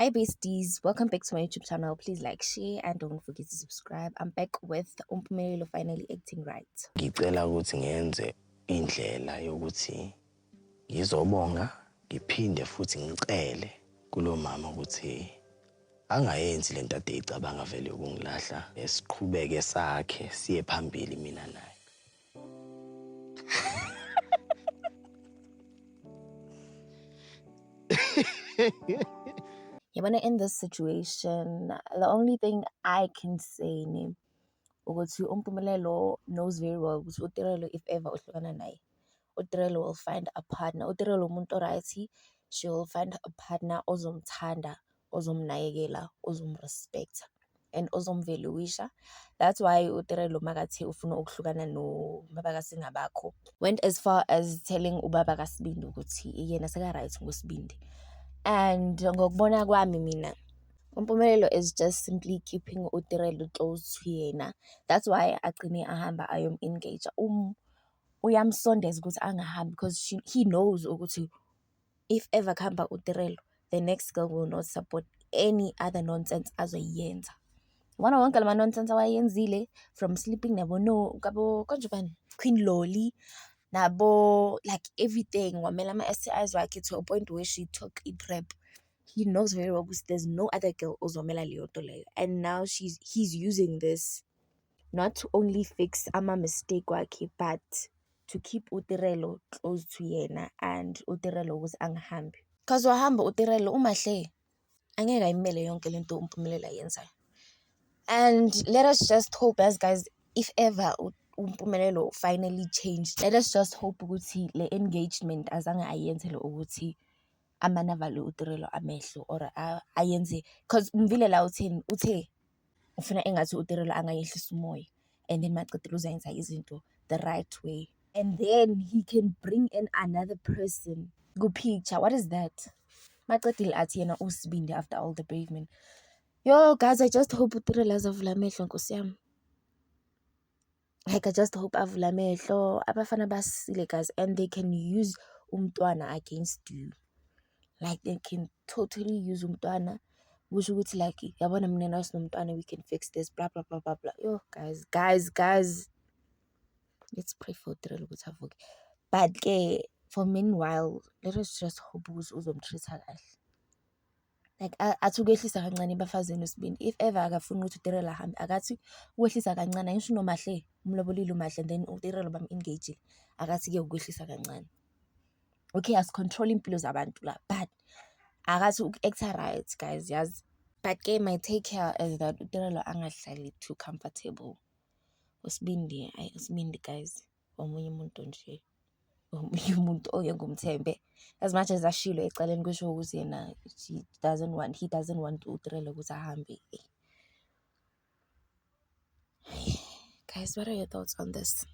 Hi besties, welcome back to my YouTube channel. Please like, share, and don't forget to subscribe. I'm back with Umpumelelo finally acting right. Ngicela ukuthi ngenze indlela yokuthi ngizobonga ngiphinde futhi ngicele kulo mama ukuthi angayenzi lento ade icabanga vele ukungilahla esiqhubeke sakhe siye phambili mina naye. In this situation, the only thing I can say name ukuthi Umpumelelo knows very well ukuthi uTirelo if ever uhlukana naye, uTirelo will find a partner. uTirelo umuntu oright, she will find a partner ozomthanda, ozomnakekela, ozomrespecta and ozomvaluisha. That's why uTirelo makathi ufuna ukuhlukana no baba kaSingabakho went as far as telling ubaba kaSibindi ukuthi yena seka right ngosibindi. And ngokubona kwami mina Umpumelelo is just simply keeping uTirelo close to yena. That's why agcine ahamba engage uyamsondeza ukuthi angahambi because he knows ukuthi if ever kuhamba uTirelo, the next girl will not support any other nonsense azoyenza. Wona wonke lama nonsense awayenzile from sleeping nabo kabo kanjani Queen Loli nabo, like everything wamela ama STIs wakhe to a point where she took PrEP. He knows very well because there's no other girl ozomela leyo nto leyo, and now he's using this not to only fix ama mistake wakhe but to keep uTirelo close to yena and uTirelo ukuthi angahambi, because wahamba uTirelo umahle angeke ayimele yonke lento Umpumelelo ayenzayo. And let us just hope as guys, if ever Umpumelelo finally changed, let us just hope ukuthi le engagement azange ayenzele ukuthi amanavale uTirelo amehlo or ayenze, because umvile la utheni uthe ufuna engathi uTirelo angayehlisa umoya, and then maqedela uzayenza izinto the right way, and then he can bring in another person ku-picture. What is that? Maqedile athi yena uSibindi after all the bereavement. Yo guys, I just hope uTirelo azavula amehlo nkosi yami. Like I just hope avula amehlo. Abafana basile guys, and they can use umntwana against you. Like they can totally use umntwana kusho ukuthi like yabona mina nawe sinomntwana, we can fix this blah blah blah blah blah. Yo guys, let's pray for uTirelo ukuthi avuke. But ke for meanwhile, let us just hope ukuthi uzomtreat-a kahle. Like athi ukwehlisa kancane bafazini uSibindi, if ever akafuni ukuthi uTirelo ahambe akathi ukwehlisa kancane, ngisho nomahle umlobolile umahle and then uTirelo bam-engage akathi ke ukwehlisa kancane. Okay, asicontrol impilo zabantu la, but akathi uku-acta right guys, yazi. But ke my take here is that uTirelo angahlali too comfortable. uSibindi guys omunye umuntu nje, omunye umuntu ongengumthembe. As much as ashilo ecaleni kusho ukuthi yena he doesn't want uTirelo ukuthi ahambe. Guys, what are your thoughts on this?